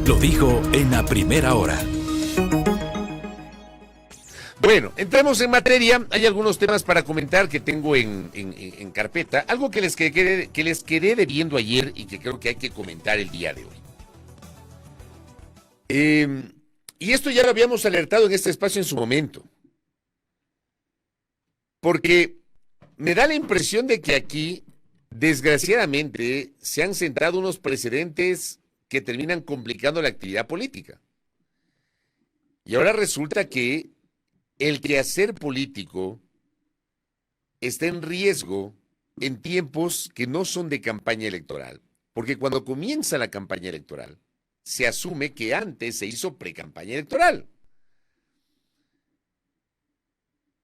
Lo dijo en la primera hora. Bueno, entramos en materia. Hay algunos temas para comentar que tengo en carpeta. Algo que les quedé debiendo ayer y que creo que hay que comentar el día de hoy. Y esto ya lo habíamos alertado en este espacio en su momento. Porque me da la impresión de que aquí, desgraciadamente, se han sentado unos precedentes que terminan complicando la actividad política. Y ahora resulta que el quehacer político está en riesgo en tiempos que no son de campaña electoral. Porque cuando comienza la campaña electoral, se asume que antes se hizo pre-campaña electoral.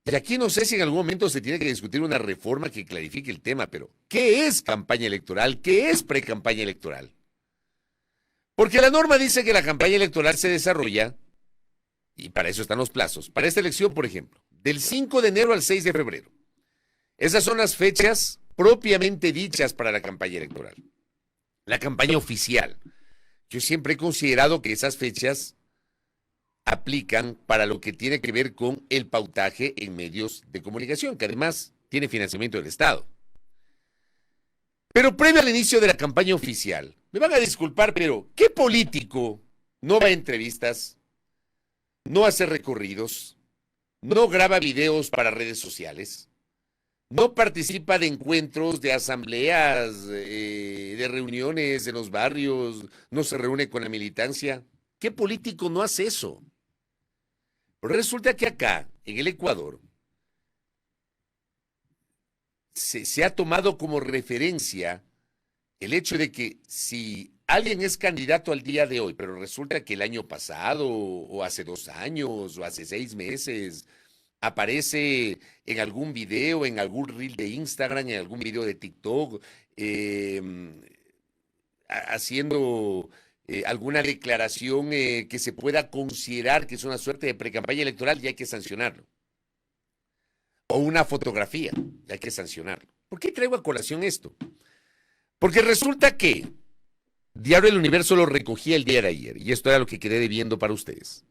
Y aquí no sé si en algún momento se tiene que discutir una reforma que clarifique el tema, pero ¿qué es campaña electoral? ¿Qué es pre-campaña electoral? Porque la norma dice que la campaña electoral se desarrolla, y para eso están los plazos, para esta elección, por ejemplo, del 5 de enero al 6 de febrero. Esas son las fechas propiamente dichas para la campaña electoral. La campaña oficial. Yo siempre he considerado que esas fechas aplican para lo que tiene que ver con el pautaje en medios de comunicación, que además tiene financiamiento del Estado. Pero previo al inicio de la campaña oficial, me van a disculpar, pero ¿qué político no va a entrevistas, no hace recorridos, no graba videos para redes sociales, no participa de encuentros, de asambleas, de reuniones en los barrios, no se reúne con la militancia? ¿Qué político no hace eso? Pero resulta que acá, en el Ecuador, se ha tomado como referencia el hecho de que si alguien es candidato al día de hoy, pero resulta que el año pasado, o hace 2 años, o hace 6 meses, aparece en algún video, en algún reel de Instagram, en algún video de TikTok, haciendo alguna declaración que se pueda considerar que es una suerte de precampaña electoral, y hay que sancionarlo. O una fotografía, y hay que sancionarlo. ¿Por qué traigo a colación esto? Porque resulta que Diario El Universo lo recogía el día de ayer, y esto era lo que quedé debiendo para ustedes.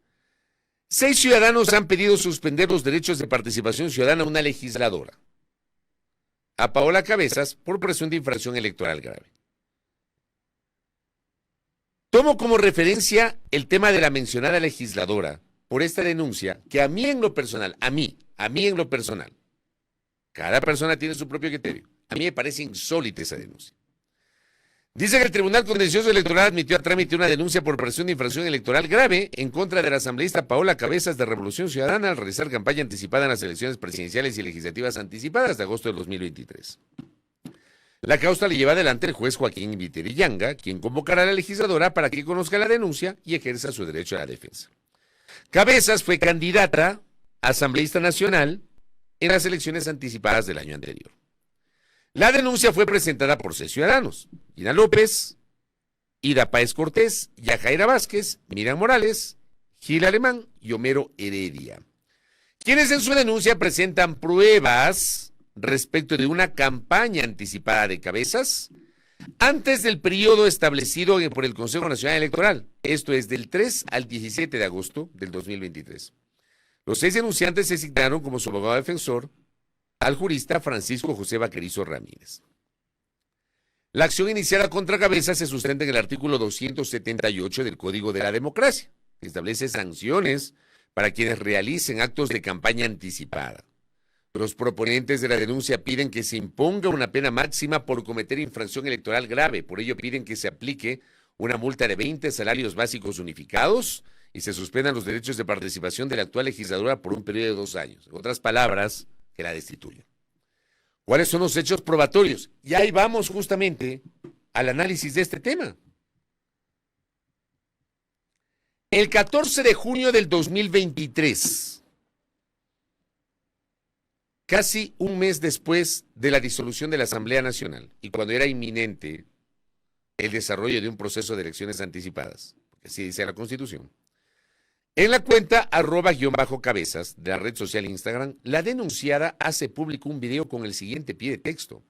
6 ciudadanos han pedido suspender los derechos de participación ciudadana a una legisladora, a Paola Cabezas, por presunta infracción electoral grave. Tomo como referencia el tema de la mencionada legisladora por esta denuncia que a mí en lo personal, a mí en lo personal, cada persona tiene su propio criterio, a mí me parece insólita esa denuncia. Dice que el Tribunal Contencioso Electoral admitió a trámite una denuncia por presunta infracción electoral grave en contra de la asambleísta Paola Cabezas de Revolución Ciudadana al realizar campaña anticipada en las elecciones presidenciales y legislativas anticipadas de agosto de 2023. La causa le lleva adelante el juez Joaquín Viterillanga, quien convocará a la legisladora para que conozca la denuncia y ejerza su derecho a la defensa. Cabezas fue candidata a asambleísta nacional en las elecciones anticipadas del año anterior. La denuncia fue presentada por 6 ciudadanos: Gina López, Ida Páez Cortés, Yajaira Vázquez, Miriam Morales, Gil Alemán y Homero Heredia, quienes en su denuncia presentan pruebas respecto de una campaña anticipada de Cabezas antes del periodo establecido por el Consejo Nacional Electoral. Esto es del 3 al 17 de agosto del 2023. Los 6 denunciantes se citaron como su abogado defensor al jurista Francisco José Vaquerizo Ramírez. La acción iniciada contra Cabezas se sustenta en el artículo 278 del Código de la Democracia, que establece sanciones para quienes realicen actos de campaña anticipada. Los proponentes de la denuncia piden que se imponga una pena máxima por cometer infracción electoral grave. Por ello piden que se aplique una multa de 20 salarios básicos unificados y se suspendan los derechos de participación de la actual legisladora por un periodo de 2 años. En otras palabras, que la destituyan. ¿Cuáles son los hechos probatorios? Y ahí vamos justamente al análisis de este tema. El 14 de junio del 2023, casi un mes después de la disolución de la Asamblea Nacional y cuando era inminente el desarrollo de un proceso de elecciones anticipadas, porque así dice la Constitución, en la cuenta @_cabezas de la red social Instagram, la denunciada hace público un video con el siguiente pie de texto: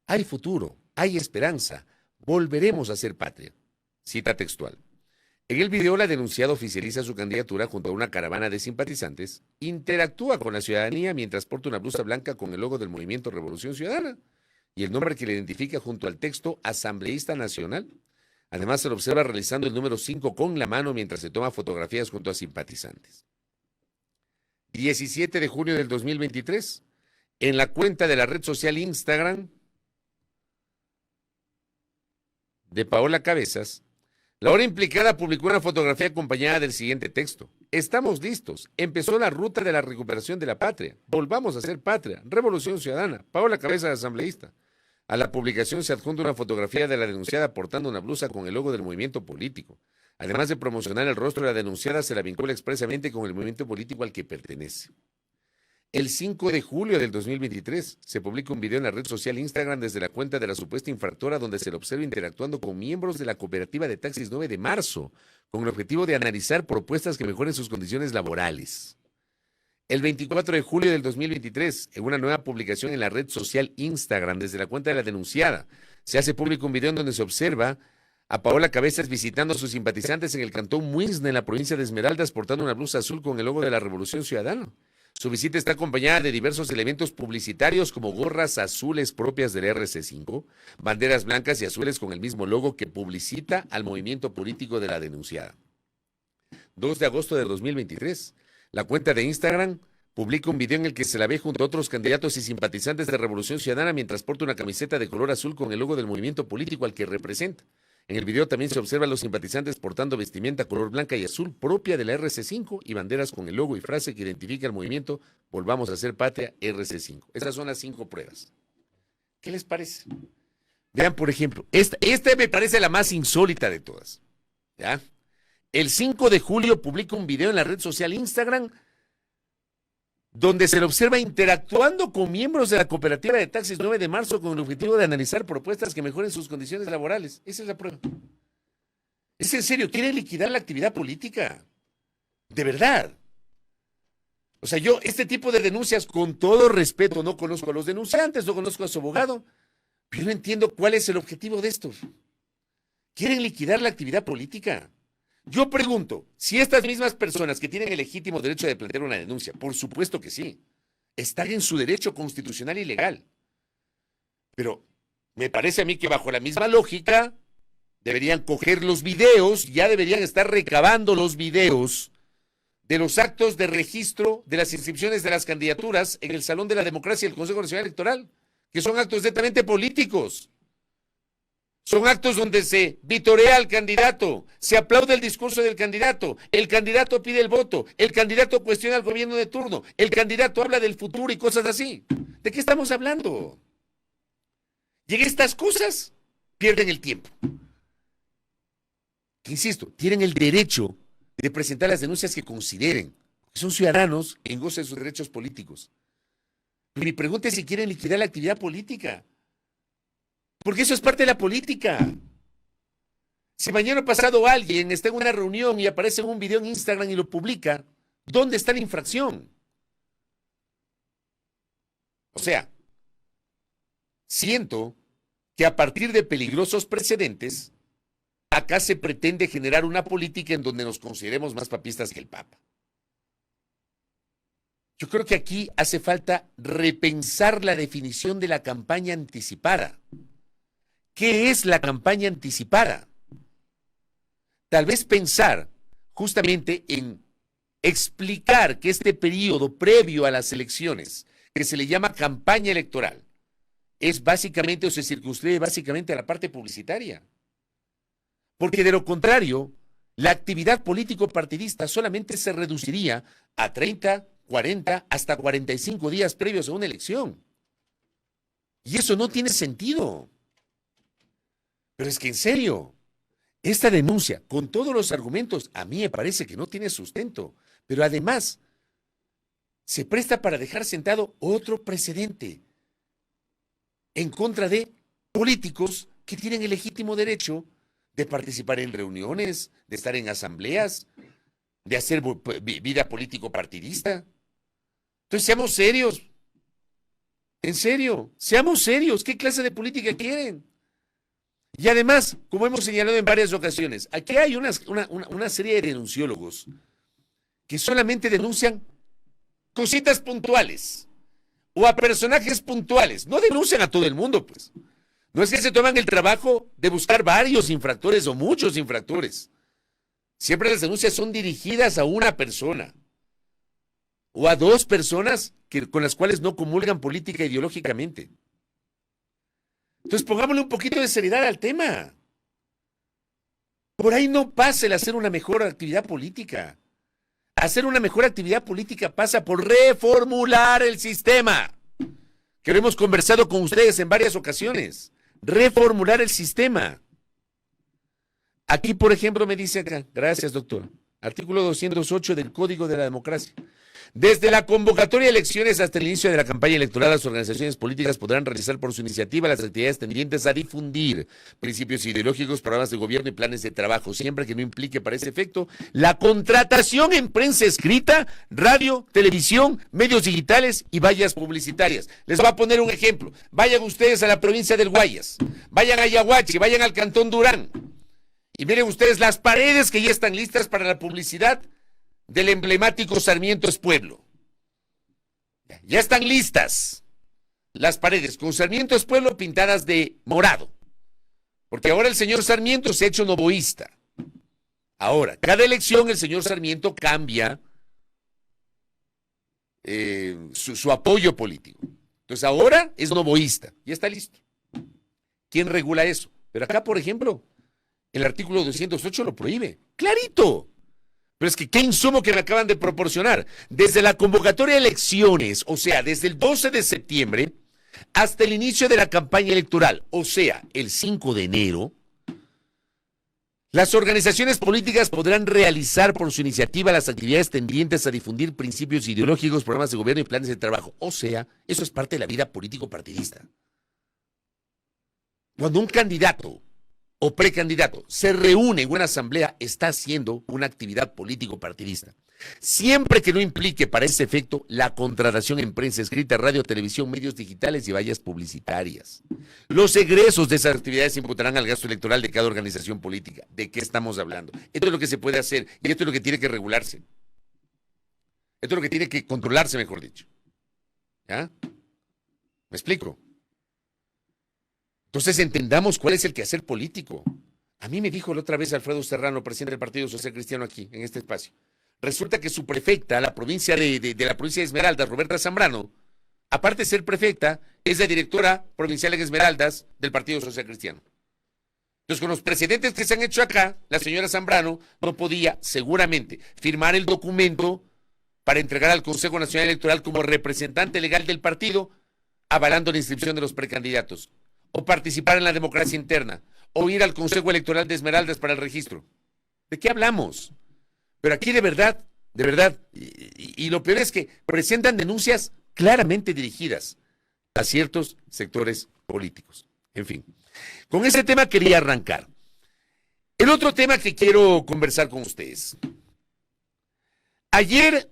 hay futuro, hay esperanza, volveremos a ser patria. Cita textual. En el video, la denunciada oficializa su candidatura junto a una caravana de simpatizantes, interactúa con la ciudadanía mientras porta una blusa blanca con el logo del Movimiento Revolución Ciudadana y el nombre que le identifica junto al texto Asambleísta Nacional. Además, se lo observa realizando el número 5 con la mano mientras se toma fotografías junto a simpatizantes. 17 de junio del 2023, en la cuenta de la red social Instagram de Paola Cabezas, la hora implicada publicó una fotografía acompañada del siguiente texto. Estamos listos. Empezó la ruta de la recuperación de la patria. Volvamos a ser patria. Revolución Ciudadana. Paola Cabezas, asambleísta. A la publicación se adjunta una fotografía de la denunciada portando una blusa con el logo del movimiento político. Además de promocionar el rostro de la denunciada, se la vincula expresamente con el movimiento político al que pertenece. El 5 de julio del 2023 se publica un video en la red social Instagram desde la cuenta de la supuesta infractora donde se le observa interactuando con miembros de la cooperativa de taxis 9 de marzo con el objetivo de analizar propuestas que mejoren sus condiciones laborales. El 24 de julio del 2023, en una nueva publicación en la red social Instagram desde la cuenta de la denunciada, se hace público un video en donde se observa a Paola Cabezas visitando a sus simpatizantes en el cantón Muisne, en la provincia de Esmeraldas, portando una blusa azul con el logo de la Revolución Ciudadana. Su visita está acompañada de diversos elementos publicitarios como gorras azules propias del RC5, banderas blancas y azules con el mismo logo que publicita al movimiento político de la denunciada. 2 de agosto de 2023, la cuenta de Instagram publica un video en el que se la ve junto a otros candidatos y simpatizantes de Revolución Ciudadana mientras porta una camiseta de color azul con el logo del movimiento político al que representa. En el video también se observa a los simpatizantes portando vestimenta color blanca y azul propia de la RC5 y banderas con el logo y frase que identifica el movimiento Volvamos a ser patria RC5. Esas son las 5 pruebas. ¿Qué les parece? Vean, por ejemplo, esta me parece la más insólita de todas. ¿Ya? El 5 de julio publica un video en la red social Instagram donde se le observa interactuando con miembros de la cooperativa de taxis 9 de marzo con el objetivo de analizar propuestas que mejoren sus condiciones laborales. Esa es la prueba. ¿Es en serio? ¿Quiere liquidar la actividad política? De verdad. O sea, yo este tipo de denuncias, con todo respeto, no conozco a los denunciantes, no conozco a su abogado, pero no entiendo cuál es el objetivo de esto. ¿Quieren liquidar la actividad política? Yo pregunto, si estas mismas personas que tienen el legítimo derecho de plantear una denuncia, por supuesto que sí, están en su derecho constitucional y legal. Pero me parece a mí que bajo la misma lógica deberían coger los videos, ya deberían estar recabando los videos de los actos de registro de las inscripciones de las candidaturas en el Salón de la Democracia del Consejo Nacional Electoral, que son actos netamente políticos. Son actos donde se vitorea al candidato, se aplaude el discurso del candidato, el candidato pide el voto, el candidato cuestiona al gobierno de turno, el candidato habla del futuro y cosas así. ¿De qué estamos hablando? Y en estas cosas pierden el tiempo. Que, insisto, tienen el derecho de presentar las denuncias que consideren, que son ciudadanos en goce de sus derechos políticos. Mi pregunta es si quieren liquidar la actividad política. Porque eso es parte de la política. Si mañana pasado alguien está en una reunión y aparece en un video en Instagram y lo publica, ¿dónde está la infracción? O sea, siento que a partir de peligrosos precedentes, acá se pretende generar una política en donde nos consideremos más papistas que el Papa. Yo creo que aquí hace falta repensar la definición de la campaña anticipada. ¿Qué es la campaña anticipada? Tal vez pensar justamente en explicar que este periodo previo a las elecciones, que se le llama campaña electoral, es básicamente o se circunscribe básicamente a la parte publicitaria. Porque de lo contrario, la actividad político-partidista solamente se reduciría a 30, 40, hasta 45 días previos a una elección. Y eso no tiene sentido. Pero es que en serio, esta denuncia, con todos los argumentos, a mí me parece que no tiene sustento. Pero además, se presta para dejar sentado otro precedente en contra de políticos que tienen el legítimo derecho de participar en reuniones, de estar en asambleas, de hacer vida político-partidista. Entonces, seamos serios. En serio, seamos serios. ¿Qué clase de política quieren? Y además, como hemos señalado en varias ocasiones, aquí hay una serie de denunciólogos que solamente denuncian cositas puntuales o a personajes puntuales. No denuncian a todo el mundo, pues. No es que se toman el trabajo de buscar varios infractores o muchos infractores. Siempre las denuncias son dirigidas a una persona o a dos personas con las cuales no comulgan política e ideológicamente. Entonces pongámosle un poquito de seriedad al tema. Por ahí no pasa el hacer una mejor actividad política. Hacer una mejor actividad política pasa por reformular el sistema, que lo hemos conversado con ustedes en varias ocasiones. Reformular el sistema. Aquí, por ejemplo, me dice acá, gracias, doctor, artículo 208 del Código de la Democracia. Desde la convocatoria de elecciones hasta el inicio de la campaña electoral, las organizaciones políticas podrán realizar por su iniciativa las actividades tendientes a difundir principios ideológicos, programas de gobierno y planes de trabajo, siempre que no implique para ese efecto la contratación en prensa escrita, radio, televisión, medios digitales y vallas publicitarias. Les voy a poner un ejemplo. Vayan ustedes a la provincia del Guayas, vayan a Yaguachi, vayan al Cantón Durán y miren ustedes las paredes que ya están listas para la publicidad del emblemático Sarmiento es Pueblo. Ya están listas las paredes con Sarmiento es Pueblo pintadas de morado, porque ahora el señor Sarmiento se ha hecho novoísta. Ahora, cada elección el señor Sarmiento cambia su apoyo político. Entonces ahora es novoísta, ya está listo. ¿Quién regula eso? Pero acá, por ejemplo, el artículo 208 lo prohíbe, clarito. Pero es que qué insumo que me acaban de proporcionar. Desde la convocatoria de elecciones, o sea, desde el 12 de septiembre hasta el inicio de la campaña electoral, o sea, el 5 de enero, las organizaciones políticas podrán realizar por su iniciativa las actividades tendientes a difundir principios ideológicos, programas de gobierno y planes de trabajo. O sea, eso es parte de la vida político-partidista. Cuando un candidato o precandidato se reúne en una asamblea, está haciendo una actividad político-partidista. Siempre que no implique para ese efecto la contratación en prensa escrita, radio, televisión, medios digitales y vallas publicitarias. Los egresos de esas actividades se imputarán al gasto electoral de cada organización política. ¿De qué estamos hablando? Esto es lo que se puede hacer y esto es lo que tiene que regularse. Esto es lo que tiene que controlarse, mejor dicho. ¿Ya? ¿Me explico? Entonces entendamos cuál es el quehacer político. A mí me dijo la otra vez Alfredo Serrano, presidente del Partido Social Cristiano aquí, en este espacio. Resulta que su prefecta, la provincia de la provincia de Esmeraldas, Roberta Zambrano, aparte de ser prefecta, es la directora provincial en Esmeraldas del Partido Social Cristiano. Entonces, con los precedentes que se han hecho acá, la señora Zambrano no podía, seguramente, firmar el documento para entregar al Consejo Nacional Electoral como representante legal del partido, avalando la inscripción de los precandidatos, o participar en la democracia interna, o ir al Consejo Electoral de Esmeraldas para el registro. ¿De qué hablamos? Pero aquí de verdad, y lo peor es que presentan denuncias claramente dirigidas a ciertos sectores políticos. En fin, con ese tema quería arrancar. El otro tema que quiero conversar con ustedes. Ayer,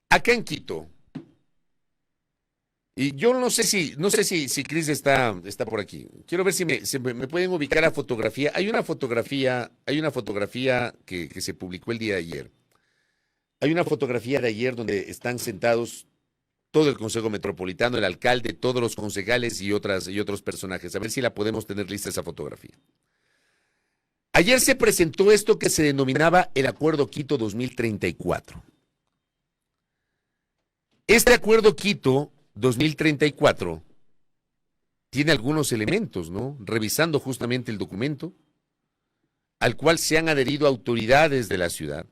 acá en Quito, y yo no sé si Cris está por aquí. Quiero ver si me pueden ubicar la fotografía. Hay una fotografía que se publicó el día de ayer. Hay una fotografía de ayer donde están sentados todo el Consejo Metropolitano, el alcalde, todos los concejales y otros personajes. A ver si la podemos tener lista esa fotografía. Ayer se presentó esto que se denominaba el Acuerdo Quito 2034. Este Acuerdo Quito 2034 tiene algunos elementos, ¿no? Revisando justamente el documento, al cual se han adherido autoridades de la ciudad,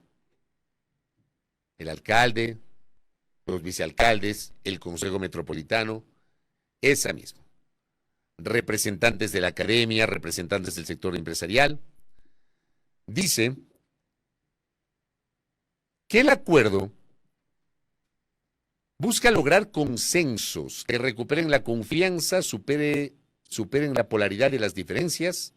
el alcalde, los vicealcaldes, el Consejo Metropolitano, esa misma, representantes de la academia, representantes del sector empresarial. Dice que el acuerdo busca lograr consensos que recuperen la confianza, superen la polaridad de las diferencias,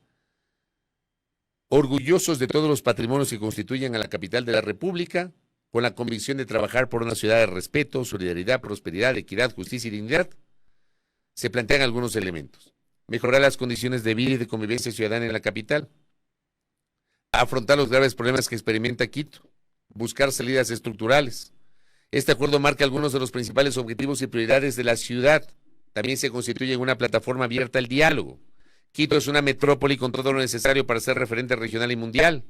orgullosos de todos los patrimonios que constituyen a la capital de la República, con la convicción de trabajar por una ciudad de respeto, solidaridad, prosperidad, equidad, justicia y dignidad. Se plantean algunos elementos. mejorar las condiciones de vida y de convivencia ciudadana en la capital, afrontar los graves problemas que experimenta Quito, buscar salidas estructurales. Este acuerdo marca algunos de los principales objetivos y prioridades de la ciudad. También se constituye en una plataforma abierta al diálogo. Quito es una metrópoli con todo lo necesario para ser referente regional y mundial.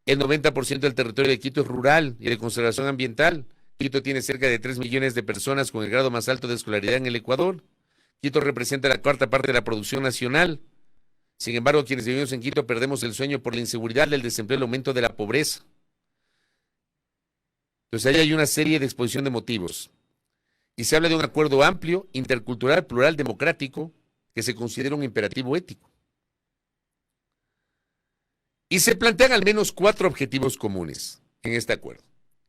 El 90% del territorio de Quito es rural y de conservación ambiental. Quito tiene cerca de 3 millones de personas con el grado más alto de escolaridad en el Ecuador. Quito representa la cuarta parte de la producción nacional. Sin embargo, quienes vivimos en Quito perdemos el sueño por la inseguridad, el desempleo y el aumento de la pobreza. Entonces, ahí hay una serie de exposición de motivos. Y se habla de un acuerdo amplio, intercultural, plural, democrático, que se considera un imperativo ético. Y se plantean al menos 4 objetivos comunes en este acuerdo.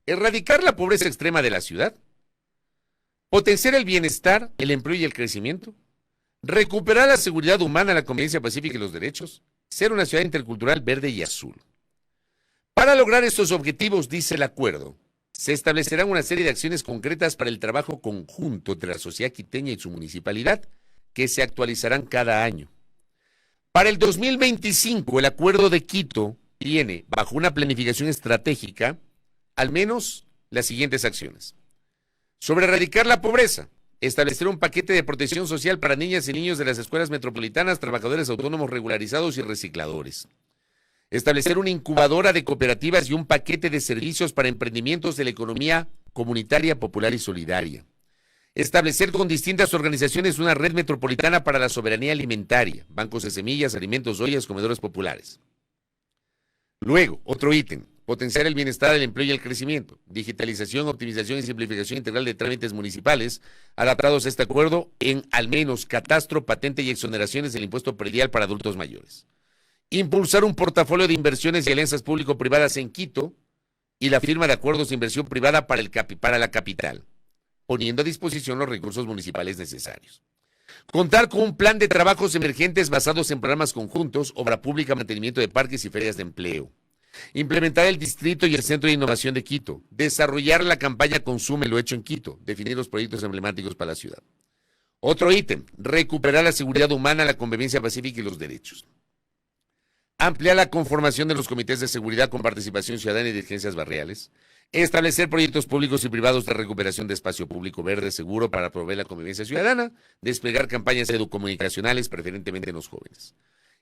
Erradicar la pobreza extrema de la ciudad, potenciar el bienestar, el empleo y el crecimiento, recuperar la seguridad humana, la convivencia pacífica y los derechos, ser una ciudad intercultural verde y azul. Para lograr estos objetivos, dice el acuerdo, se establecerán una serie de acciones concretas para el trabajo conjunto entre la sociedad quiteña y su municipalidad, que se actualizarán cada año. Para el 2025, el Acuerdo de Quito tiene, bajo una planificación estratégica, al menos las siguientes acciones. Sobre erradicar la pobreza, establecer un paquete de protección social para niñas y niños de las escuelas metropolitanas, trabajadores autónomos regularizados y recicladores. Establecer una incubadora de cooperativas y un paquete de servicios para emprendimientos de la economía comunitaria, popular y solidaria. Establecer con distintas organizaciones una red metropolitana para la soberanía alimentaria, bancos de semillas, alimentos, ollas, comedores populares. Luego, otro ítem, potenciar el bienestar, el empleo y el crecimiento, digitalización, optimización y simplificación integral de trámites municipales adaptados a este acuerdo en al menos catastro, patente y exoneraciones del impuesto predial para adultos mayores. Impulsar un portafolio de inversiones y alianzas público-privadas en Quito y la firma de acuerdos de inversión privada para la capital, poniendo a disposición los recursos municipales necesarios. Contar con un plan de trabajos emergentes basados en programas conjuntos, obra pública, mantenimiento de parques y ferias de empleo. Implementar el distrito y el centro de innovación de Quito. Desarrollar la campaña Consume lo hecho en Quito. Definir los proyectos emblemáticos para la ciudad. Otro ítem, recuperar la seguridad humana, la convivencia pacífica y los derechos. Ampliar la conformación de los comités de seguridad con participación ciudadana y dirigencias barriales. Establecer proyectos públicos y privados de recuperación de espacio público verde seguro para promover la convivencia ciudadana. Desplegar campañas educomunicacionales, preferentemente en los jóvenes.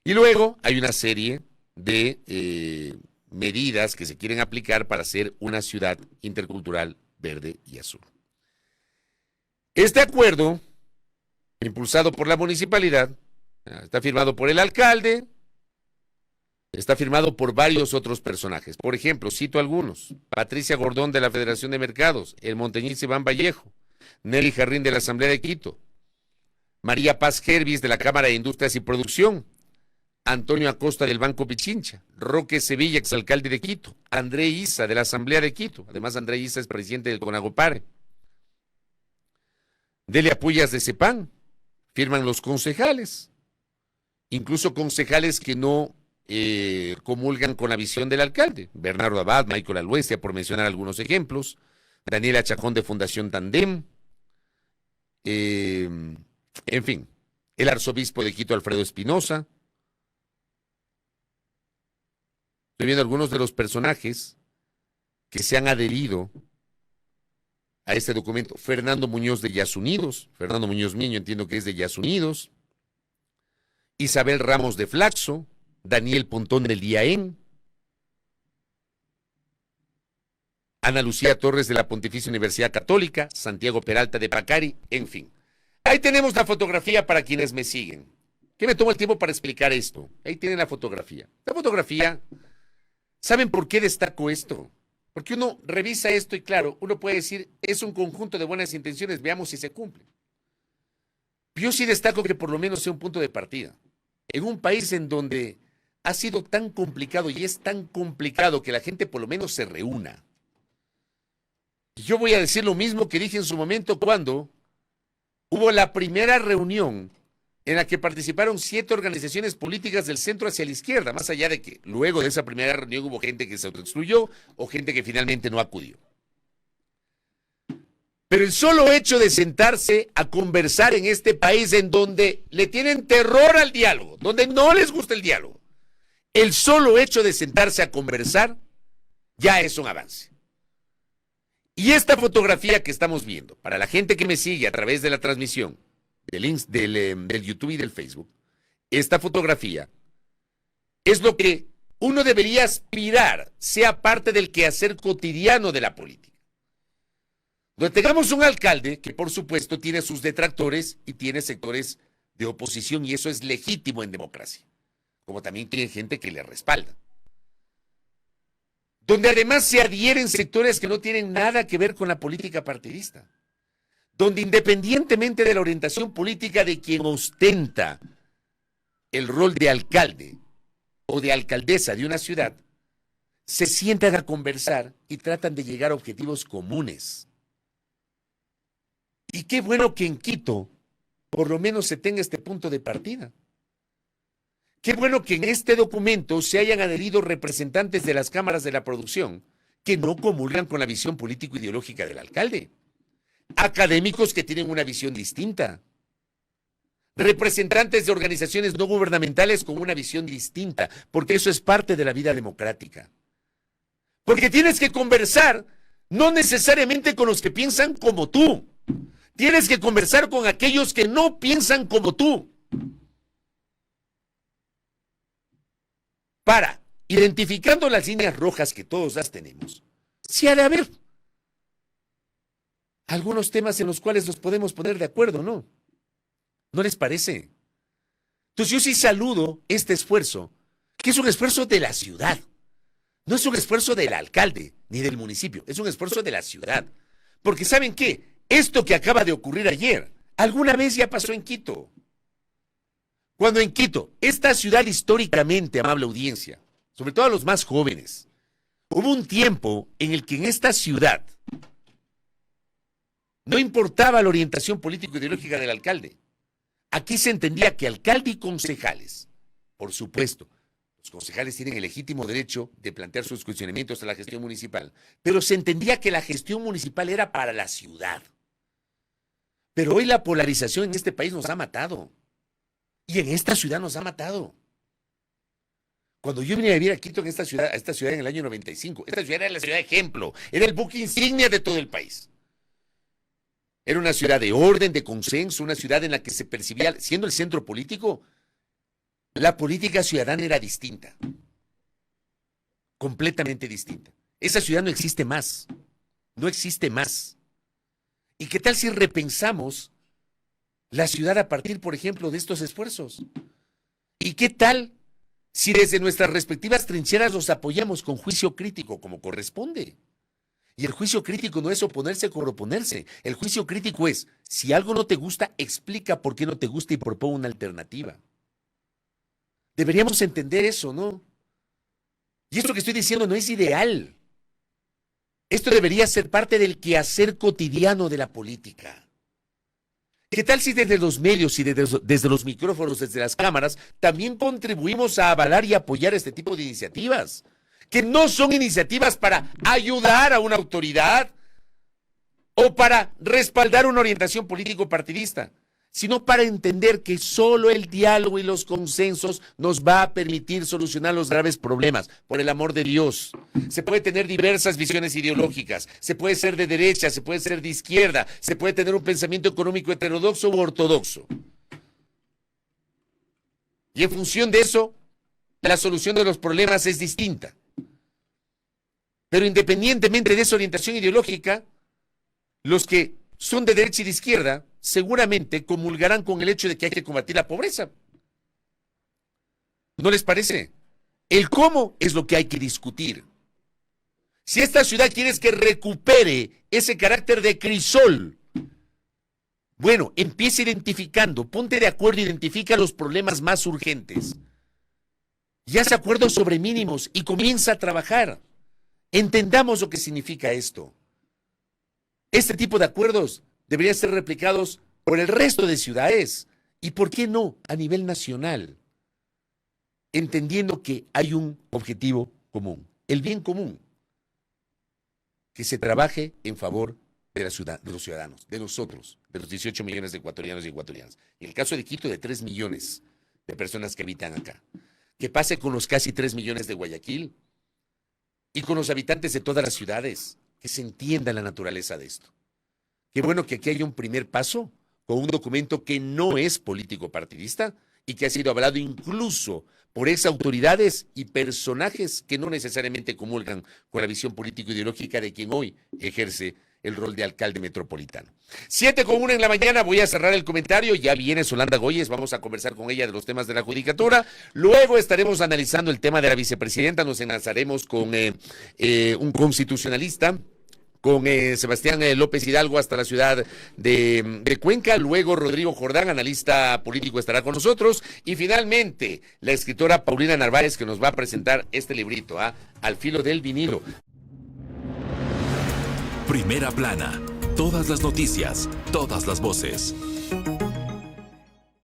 Y luego hay una serie de medidas que se quieren aplicar para ser una ciudad intercultural verde y azul. Este acuerdo, impulsado por la municipalidad, está firmado por el alcalde, está firmado por varios otros personajes. Por ejemplo, cito algunos: Patricia Gordón de la Federación de Mercados, el monteñís Iván Vallejo, Nelly Jarrín de la Asamblea de Quito, María Paz Gervis de la Cámara de Industrias y Producción, Antonio Acosta del Banco Pichincha, Roque Sevilla, exalcalde de Quito, André Isa de la Asamblea de Quito, además André Isa es presidente del Conagopare, Delia Puyas de CEPAN, firman los concejales, incluso concejales que no comulgan con la visión del alcalde, Bernardo Abad, Michael Aluestia, por mencionar algunos ejemplos, Daniela Chacón de Fundación Tandem, en fin, el arzobispo de Quito, Alfredo Espinosa. Estoy viendo algunos de los personajes que se han adherido a este documento. Fernando Muñoz de Yas Unidos, Fernando Muñoz Miño entiendo que es de Yas Unidos, Isabel Ramos de Flaxo, Daniel Pontón del IAEN, Ana Lucía Torres de la Pontificia Universidad Católica, Santiago Peralta de Pacari, en fin. Ahí tenemos la fotografía para quienes me siguen. Que me tomo el tiempo para explicar esto. Ahí tienen la fotografía. La fotografía, ¿saben por qué destaco esto? Porque uno revisa esto y claro, uno puede decir, es un conjunto de buenas intenciones, veamos si se cumple. Yo sí destaco que por lo menos sea un punto de partida. En un país en donde ha sido tan complicado y es tan complicado que la gente por lo menos se reúna. Yo voy a decir lo mismo que dije en su momento cuando hubo la primera reunión en la que participaron 7 organizaciones políticas del centro hacia la izquierda, más allá de que luego de esa primera reunión hubo gente que se autoexcluyó o gente que finalmente no acudió. Pero el solo hecho de sentarse a conversar en este país en donde le tienen terror al diálogo, donde no les gusta el diálogo, el solo hecho de sentarse a conversar ya es un avance. Y esta fotografía que estamos viendo, para la gente que me sigue a través de la transmisión del YouTube y del Facebook, esta fotografía es lo que uno debería aspirar sea parte del quehacer cotidiano de la política. Donde tengamos un alcalde que, por supuesto, tiene sus detractores y tiene sectores de oposición, y eso es legítimo en democracia, como también tiene gente que le respalda. Donde además se adhieren sectores que no tienen nada que ver con la política partidista. Donde independientemente de la orientación política de quien ostenta el rol de alcalde o de alcaldesa de una ciudad, se sientan a conversar y tratan de llegar a objetivos comunes. Y qué bueno que en Quito por lo menos se tenga este punto de partida. Qué bueno que en este documento se hayan adherido representantes de las cámaras de la producción que no comulgan con la visión político-ideológica del alcalde. Académicos que tienen una visión distinta. Representantes de organizaciones no gubernamentales con una visión distinta, porque eso es parte de la vida democrática. Porque tienes que conversar no necesariamente con los que piensan como tú. Tienes que conversar con aquellos que no piensan como tú. Para, identificando las líneas rojas que todos las tenemos, sí ha de haber algunos temas en los cuales nos podemos poner de acuerdo, ¿no? ¿No les parece? Entonces yo sí saludo este esfuerzo, que es un esfuerzo de la ciudad. No es un esfuerzo del alcalde ni del municipio, es un esfuerzo de la ciudad. Porque ¿saben qué? Esto que acaba de ocurrir ayer, alguna vez ya pasó en Quito. Cuando en Quito, esta ciudad históricamente, amable audiencia, sobre todo a los más jóvenes, hubo un tiempo en el que en esta ciudad no importaba la orientación político-ideológica del alcalde. Aquí se entendía que alcalde y concejales, por supuesto, los concejales tienen el legítimo derecho de plantear sus cuestionamientos a la gestión municipal, pero se entendía que la gestión municipal era para la ciudad. Pero hoy la polarización en este país nos ha matado. Y en esta ciudad nos ha matado. Cuando yo vine a vivir a Quito, a esta ciudad en el año 95, esta ciudad era la ciudad ejemplo, era el buque insignia de todo el país. Era una ciudad de orden, de consenso, una ciudad en la que se percibía, siendo el centro político, la política ciudadana era distinta. Completamente distinta. Esa ciudad no existe más. No existe más. ¿Y qué tal si repensamos la ciudad a partir, por ejemplo, de estos esfuerzos? ¿Y qué tal si desde nuestras respectivas trincheras los apoyamos con juicio crítico, como corresponde? Y el juicio crítico no es oponerse por oponerse. El juicio crítico es, si algo no te gusta, explica por qué no te gusta y propone una alternativa. Deberíamos entender eso, ¿no? Y esto que estoy diciendo no es ideal. Esto debería ser parte del quehacer cotidiano de la política. ¿Qué tal si desde los medios y desde los micrófonos, desde las cámaras, también contribuimos a avalar y apoyar este tipo de iniciativas? Que no son iniciativas para ayudar a una autoridad o para respaldar una orientación político-partidista, sino para entender que solo el diálogo y los consensos nos va a permitir solucionar los graves problemas. Por el amor de Dios, se puede tener diversas visiones ideológicas, se puede ser de derecha, se puede ser de izquierda, se puede tener un pensamiento económico heterodoxo u ortodoxo. Y en función de eso, la solución de los problemas es distinta. Pero independientemente de esa orientación ideológica, los que son de derecha y de izquierda seguramente comulgarán con el hecho de que hay que combatir la pobreza. ¿No les parece? El cómo es lo que hay que discutir. Si esta ciudad quieres que recupere ese carácter de crisol, bueno, empieza identificando, ponte de acuerdo, identifica los problemas más urgentes. Y haz acuerdos sobre mínimos y comienza a trabajar. Entendamos lo que significa esto. Este tipo de acuerdos deberían ser replicados por el resto de ciudades y, ¿por qué no?, a nivel nacional, entendiendo que hay un objetivo común, el bien común, que se trabaje en favor de la ciudad, de los ciudadanos, de nosotros, de los 18 millones de ecuatorianos y ecuatorianas. En el caso de Quito, de 3 millones de personas que habitan acá. ¿Qué pase con los casi 3 millones de Guayaquil? Y con los habitantes de todas las ciudades. Que se entienda la naturaleza de esto. Qué bueno que aquí haya un primer paso con un documento que no es político partidista y que ha sido avalado incluso por exautoridades y personajes que no necesariamente comulgan con la visión político-ideológica de quien hoy ejerce el rol de alcalde metropolitano. 7:01 en la mañana, voy a cerrar el comentario, ya viene Solanda Goyes, vamos a conversar con ella de los temas de la judicatura, luego estaremos analizando el tema de la vicepresidenta, nos enlazaremos con un constitucionalista, con Sebastián López Hidalgo hasta la ciudad de Cuenca, luego Rodrigo Jordán, analista político, estará con nosotros, y finalmente la escritora Paulina Narváez, que nos va a presentar este librito, Al filo del vinilo. Primera plana. Todas las noticias, todas las voces.